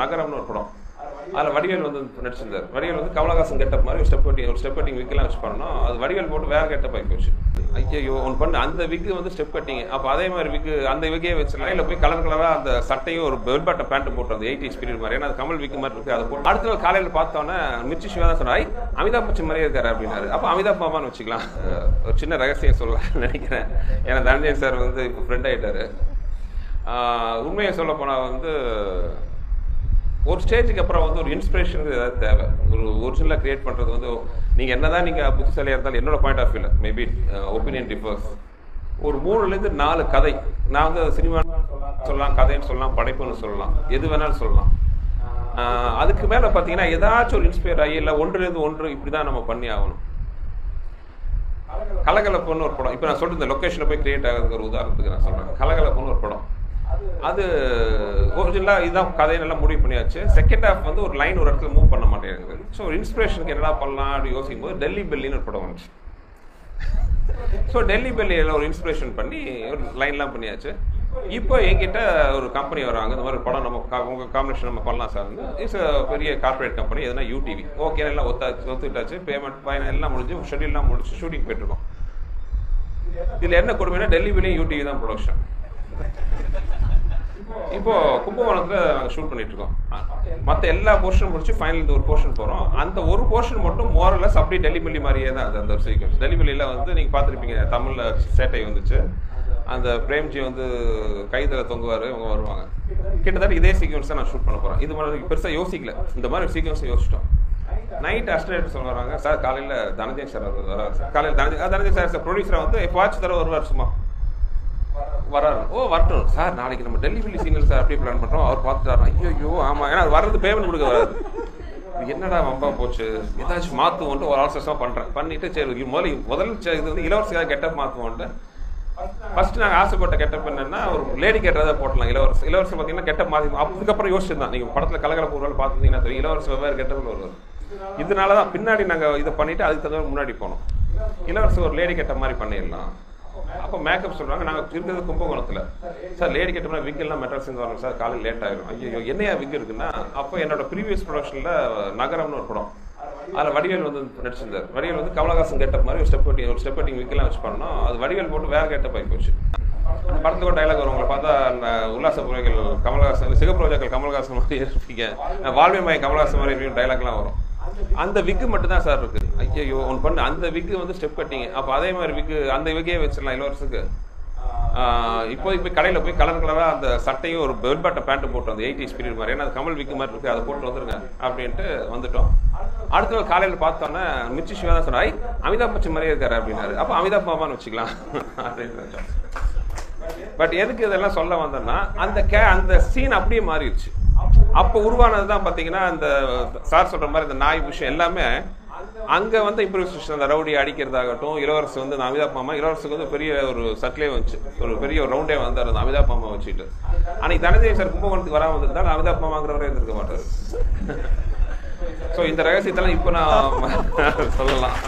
நகரம்னு ஒரு படம். அதில் வடிவேல் வந்து நடிச்சிருந்தார். வடிவேல் வந்து கமலஹாசன் கெட்டப் மாதிரி ஒரு ஸ்டெப் கட்டிங் விக்கெல்லாம் வச்சு பண்ணோம். அது வடிவேல் போட்டு வேறு கெட்டப் ஆகி போச்சு. ஐயோ ஒன்று பண்ணு, அந்த விக்கு வந்து ஸ்டெப் கட்டிங். அப்போ அதே மாதிரி விக்கு அந்த விக்கே வச்சுலாம் இல்லை போய் கலர் கலராக அந்த சட்டையும் ஒரு பெல்பாட்ட பேண்ட் போட்டு அந்த 80s பீரியட் மாதிரி. ஏன்னா அது கமல் விக்கு மாதிரி இருக்குது. அதை போட்டு அடுத்த நாள் காலையில் பார்த்தோன்னே மிர்ச்சி சிவா தான் சொன்னார், அமிதாப் பச்சன் மாதிரியே இருக்காரு அப்படின்னாரு. அப்போ அமிதாப் மாமான்னு வச்சுக்கலாம். ஒரு சின்ன ரகசியம் சொல்லலாம்னு நினைக்கிறேன். ஏன்னா தனஞ்சய் சார் வந்து இப்போ ஃப்ரெண்ட் ஆகிட்டாரு. உண்மையை சொல்ல போனால் வந்து ஒரு ஸ்டேஜுக்கு அப்புறம் வந்து ஒரு இன்ஸ்பிரேஷன் ஏதாவது தேவை. ஒரு ஒரிஜினலாக கிரியேட் பண்ணுறது வந்து நீங்கள் என்ன தான் நீங்கள் புத்திசாலியாக இருந்தாலும் என்னோட பாயிண்ட் ஆஃப் வியூவில் மேபி ஒப்பீனியன் டிஃபர்ஸ். ஒரு 3லேருந்து 4 கதை நான் வந்து சினிமா சொல்லலாம், கதைன்னு சொல்லலாம், படைப்புன்னு சொல்லலாம், எது வேணாலும் சொல்லலாம். அதுக்கு மேலே பார்த்தீங்கன்னா ஏதாச்சும் ஒரு இன்ஸ்பயர் ஆகி இல்லை 1லேருந்து 1 இப்படி தான் நம்ம பண்ணி ஆகணும். கலகலப்புன்னு ஒரு படம் இப்போ நான் சொல்லிட்டு இந்த லொக்கேஷனில் போய் கிரியேட் ஆகிறதுக்கு ஒரு உதாரணத்துக்கு நான் சொல்கிறேன். கலகலப்புன்னு ஒரு படம், அது ஒரிஜினலாக இதுதான் கதையை நல்லா முடிவு பண்ணியாச்சு. செகண்ட் ஹாஃப் வந்து ஒரு லைன் ஒரு இடத்துல மூவ் பண்ண மாட்டேங்குது. ஸோ ஒரு இன்ஸ்பிரேஷனுக்கு என்னடா பண்ணலாம் அப்படின்னு யோசிக்கும் போது டெல்லி பெல்லின்னு ஒரு படம் வந்துச்சு. ஸோ டெல்லி பெல்லியில் ஒரு இன்ஸ்பிரேஷன் பண்ணி ஒரு லைன்லாம் பண்ணியாச்சு. இப்போ என்கிட்ட ஒரு கம்பெனி வராங்க, இந்த மாதிரி படம் நம்ம உங்கள் காம்பினேஷன் நம்ம பண்ணலாம் சார். இட்ஸ் பெரிய கார்பரேட் கம்பெனி, எதுனா யூடிவி. ஓகே எல்லாம் ஒத்துக்கிட்டாச்சு, பேமெண்ட் ஃபைன் எல்லாம் முடிஞ்சு ஷெட்யூல்லாம் முடிச்சு ஷூட்டிங் போயிட்டுருக்கோம். இதில் என்ன கொடுமைன்னா டெல்லி பெல்லியும் யூடிவி தான் ப்ரொடக்ஷன். இப்போ கும்பகோணத்தில் நாங்கள் ஷூட் பண்ணிட்டு இருக்கோம். மற்ற எல்லா போர்ஷனும் முடிச்சு ஃபைனல் இந்த ஒரு போர்ஷன் போகிறோம். அந்த ஒரு போர்ஷன் மட்டும் மோரலஸ் அப்படி டெல்லி பெல்லி மாதிரியே தான் அது. அந்த ஒரு சீக்வன்ஸ் டெல்லி பெல்லியில் வந்து நீங்கள் பார்த்துருப்பீங்க, தமிழில் சேட்டை வந்துச்சு. அந்த பிரேம்ஜி வந்து கைதில் தொங்குவார், அவங்க வருவாங்க. கிட்டத்தட்ட இதே சீக்வன்ஸ் தான் நான் ஷூட் பண்ண போகிறேன். இது மாதிரி பெருசாக யோசிக்கல, இந்த மாதிரி சீக்வன்ஸை யோசிச்சிட்டோம். நைட் அஸ்டேட் சொல்லுறாங்க, சார் காலையில் தனஞ்சய் சார் வராரு சார். காலையில் தனஞ்சய் சார் ப்ரொடியூசரை வந்து வாட்ச் தர வருவார், சும்மா வராரு. ஓ வரட்டும் சார், நாளைக்கு நம்ம டெல்லி பெல்லி சீனியர் சார் அப்படியே பிளான் பண்ணுறோம். அவர் பார்த்துட்டாரு, ஐயோ ஆமாம், ஏன்னா வர்றது பேமெண்ட் கொடுக்க வராது. என்னடா வம்பா போச்சு, ஏதாச்சும் மாற்றுவோன்ட்டு ஒரு ஆல்சஸாக பண்ணுறேன். பண்ணிவிட்டு சரி முதல்ல இது வந்து இளவரசியாக கெட்டப் மாற்றுவோன்ட்டு ஃபஸ்ட்டு நாங்கள் ஆசைப்பட்ட கெட்டப் என்னென்னா ஒரு லேடி கேட்டதாக போட்டலாம். இளவரசி பார்த்தீங்கன்னா கெட்டப் மாற்றி அதுக்கப்புறம் யோசிச்சிருந்தான். நீங்கள் படத்தில் கலகலப்பு ஒரு பார்த்துருந்தீங்கன்னா தெரியும், இளவரசி வெவ்வேறு கெட்டப்பில் வருவார். இதனால தான் பின்னாடி நாங்கள் இதை பண்ணிவிட்டு அதுக்கு தகுந்த முன்னாடி போனோம். இளவரசி ஒரு லேடி கெட்ட மாதிரி பண்ணிடலாம். அப்போ மேக்கப் சொல்கிறாங்க, நாங்கள் இருக்கிறது கும்பகோணத்தில் சார். லேடி கெட்டோம்னா விக் எல்லாம் மெட்ராஸ்லேருந்து வரணும் சார், காலையில் லேட் ஆகிடும். ஐயோ என்னையா விக் இருக்குன்னா, அப்போ என்னோட ப்ரீவியஸ் ப்ரொடக்ஷனில் நகரம்னு ஒரு படம், அதில் வடிவேல் வந்து நடிச்சிருந்தார். வடிவேல் வந்து கமலஹாசன் கெட்டப் மாதிரி ஒரு ஸ்டெப் கட்டிங் விக்கெல்லாம் வச்சு பண்ணோம். அது வடிவேல் போட்டு வேறு கெட்டப் ஆகி போச்சு. அந்த படத்துக்கு டைலாக் வரும், உங்களை பார்த்தா அந்த உல்லாச புரைகள் கமலஹாசன், சிகப்புரோஜாக்கள் கமலஹாசன் மாதிரி இருப்பீங்க, வாழ்வை மாய கமலஹாசன் மாதிரி இருப்பீங்க டைலாக்லாம் வரும். அந்த விக்கு மட்டும் தான் சார் இருக்குது. ஐயோ ஒன்று பண்ணு, அந்த விக்கு வந்து ஸ்டெப் கட்டிங். அப்போ அதே மாதிரி விக்கு அந்த விக்கே வச்சிடலாம் இளவரசுக்கு. இப்போதைக்கு போய் கடையில் போய் கலர் கலராக அந்த சட்டையும் ஒரு பெல்பாட்ட பேண்ட் போட்டோம், அந்த 80s பீரியட் மாதிரி. ஏன்னா அது கமல் விக்கு மாதிரி இருக்குது, அதை போட்டு வந்துருங்க அப்படின்ட்டு வந்துட்டோம். அடுத்த நாள் காலையில் பார்த்தோன்னே மிர்ச்சி சிவா தான் சொன்னார், அமிதாப் பச்சன் மாதிரியே இருக்காரு அப்படின்னாரு. அப்போ அமிதாப் மாமான்னு வச்சுக்கலாம் அப்படின்னு. பட் எதுக்கு இதெல்லாம் சொல்ல வந்தோன்னா அந்த சீன் அப்படியே மாறிடுச்சு. அப்போ உருவானது தான் பார்த்தீங்கன்னா அந்த சார் சொல்கிற மாதிரி இந்த நாய் விஷயம் எல்லாமே அங்கே வந்து இம்ப்ரூவைசேஷன். அந்த ரவுடி அடிக்கிறதாகட்டும், இளவரசு வந்து அந்த அமிதாப் மாமா, இளவரசுக்கு வந்து பெரிய ஒரு சர்க்கிளே வந்துச்சு, ஒரு பெரிய ஒரு ரவுண்டே வந்தார் அந்த அமிதாப் மாமா வச்சுட்டு. அன்னைக்கு தனஞ்சய் சார் கும்பகோணத்துக்கு வராமல் வந்திருந்தால் அமிதாப் மாமாங்கிறவரே இருந்திருக்க மாட்டார். ஸோ இந்த ரகசியத்தெல்லாம் இப்போ நான் சொல்லலாம்.